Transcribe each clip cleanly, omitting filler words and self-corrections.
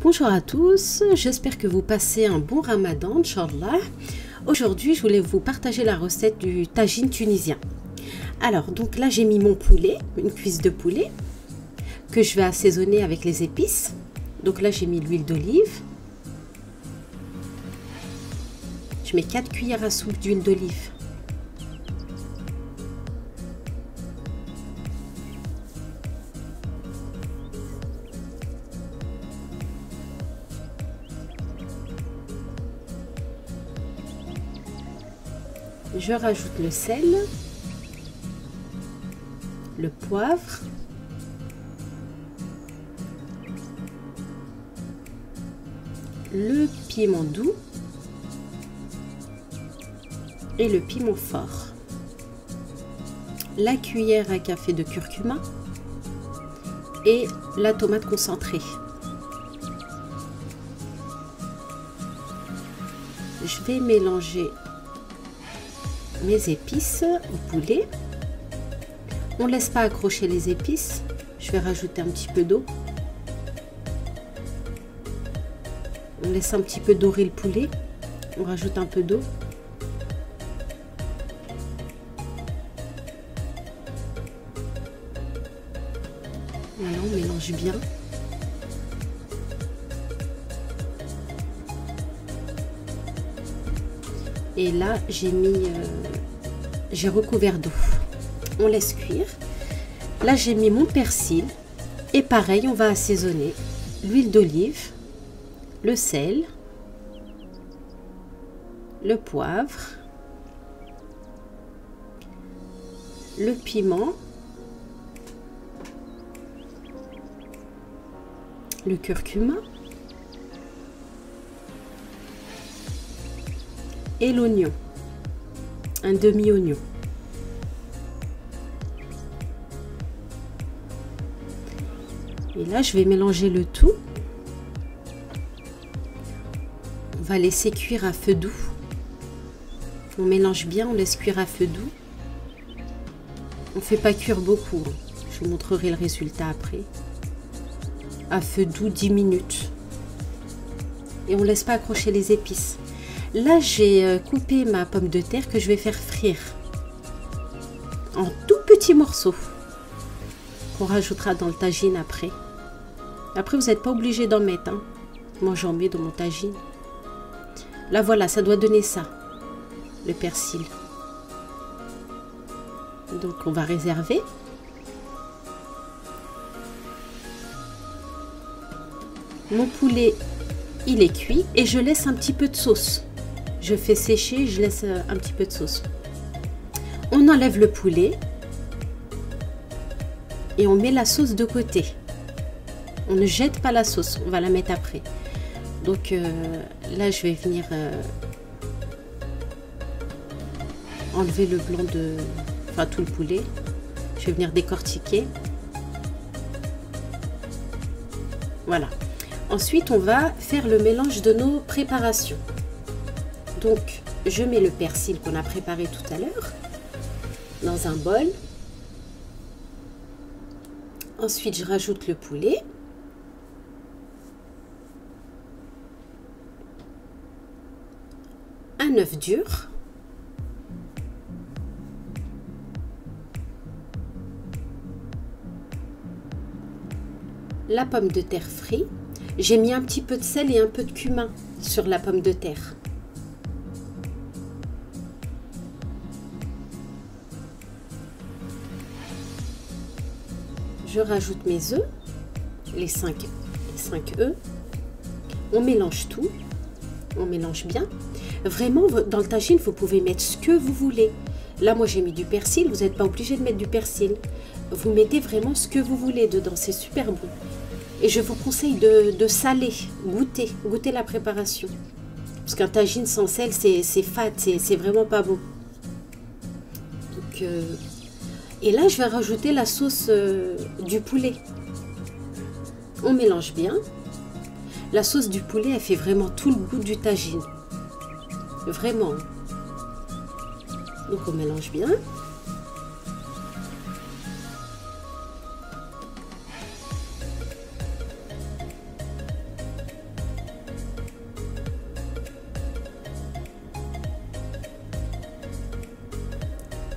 Bonjour à tous, j'espère que vous passez un bon ramadan, Inch'Allah. Aujourd'hui, je voulais vous partager la recette du tagine tunisien. Alors, donc là, j'ai mis mon poulet, une cuisse de poulet, que je vais assaisonner avec les épices. Donc là, j'ai mis l'huile d'olive. Je mets 4 cuillères à soupe d'huile d'olive. Je rajoute le sel, le poivre, le piment doux et le piment fort, la cuillère à café de curcuma et la tomate concentrée. Je vais mélanger mes épices au poulet. On ne laisse pas accrocher les épices. Je vais rajouter un petit peu d'eau. On laisse un petit peu dorer le poulet. On rajoute un peu d'eau. Voilà, on mélange bien. Et là, j'ai recouvert d'eau. On laisse cuire. Là, j'ai mis mon persil. Et pareil, on va assaisonner l'huile d'olive, le sel, le poivre, le piment, le curcuma et l'oignon, un demi-oignon. Et là, je vais mélanger le tout. On va laisser cuire à feu doux. On mélange bien, on laisse cuire à feu doux. On ne fait pas cuire beaucoup. Je vous montrerai le résultat après. À feu doux, 10 minutes. Et on ne laisse pas accrocher les épices. Là, j'ai coupé ma pomme de terre que je vais faire frire en tout petits morceaux qu'on rajoutera dans le tagine après. Après, vous n'êtes pas obligé d'en mettre. Hein. Moi, j'en mets dans mon tagine. Là, voilà, ça doit donner ça, le persil. Donc, on va réserver. Mon poulet, il est cuit et je laisse un petit peu de sauce. Je fais sécher, je laisse un petit peu de sauce. On enlève le poulet et on met la sauce de côté. On ne jette pas la sauce, on va la mettre après. Donc là, je vais venir enlever le blanc de... Enfin, tout le poulet. Je vais venir décortiquer. Voilà. Ensuite, on va faire le mélange de nos préparations. Donc, je mets le persil qu'on a préparé tout à l'heure dans un bol. Ensuite, je rajoute le poulet. Un œuf dur. La pomme de terre frite. J'ai mis un petit peu de sel et un peu de cumin sur la pomme de terre. Je rajoute mes œufs, les 5 œufs. On mélange tout. On mélange bien. Vraiment, dans le tagine, vous pouvez mettre ce que vous voulez. Là, moi, j'ai mis du persil. Vous n'êtes pas obligé de mettre du persil. Vous mettez vraiment ce que vous voulez dedans. C'est super bon. Et je vous conseille de saler, goûter la préparation. Parce qu'un tagine sans sel, c'est fade, c'est vraiment pas bon. Donc, et là, je vais rajouter la sauce du poulet. On mélange bien. La sauce du poulet, elle fait vraiment tout le goût du tagine. Vraiment. Donc, on mélange bien.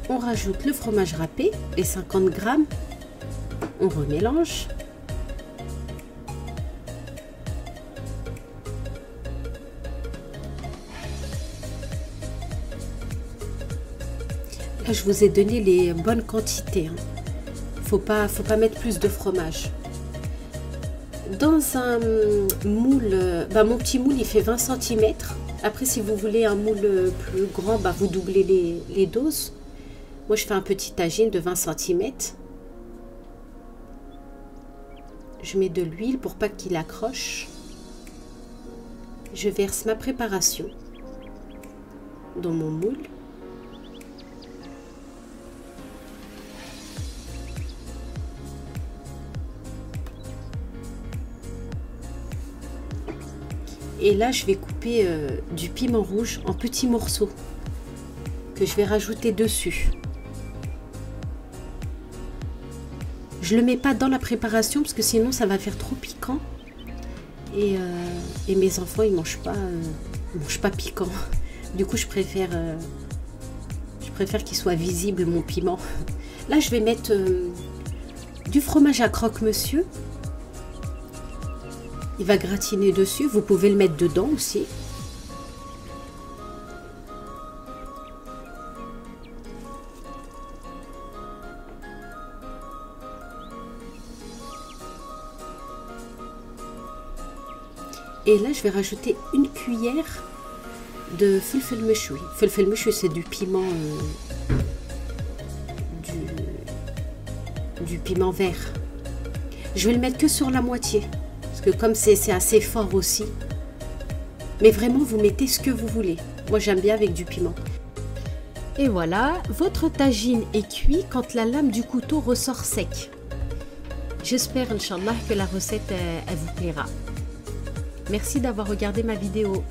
On rajoute le fromage râpé, les 50 grammes. On remélange. Là, je vous ai donné les bonnes quantités. Faut pas mettre plus de fromage. Dans un moule, mon petit moule, il fait 20 cm. Après, si vous voulez un moule plus grand, vous doublez les doses. Moi, je fais un petit tagine de 20 cm. Je mets de l'huile pour pas qu'il accroche. Je verse ma préparation dans mon moule. Et là, je vais couper du piment rouge en petits morceaux que je vais rajouter dessus. Je ne le mets pas dans la préparation parce que sinon ça va faire trop piquant. Et mes enfants, ils mangent pas piquant. Du coup, je préfère qu'il soit visible mon piment. Là, je vais mettre du fromage à croque-monsieur. Il va gratiner dessus, vous pouvez le mettre dedans aussi. Et là, je vais rajouter une cuillère de fulfel mechoui. Fulfel mechoui, c'est du piment, du piment vert. Je vais le mettre que sur la moitié. Parce que comme c'est assez fort aussi. Mais vraiment, vous mettez ce que vous voulez. Moi, j'aime bien avec du piment. Et voilà, votre tagine est cuit quand la lame du couteau ressort sec. J'espère, Inch'Allah, que la recette elle vous plaira. Merci d'avoir regardé ma vidéo.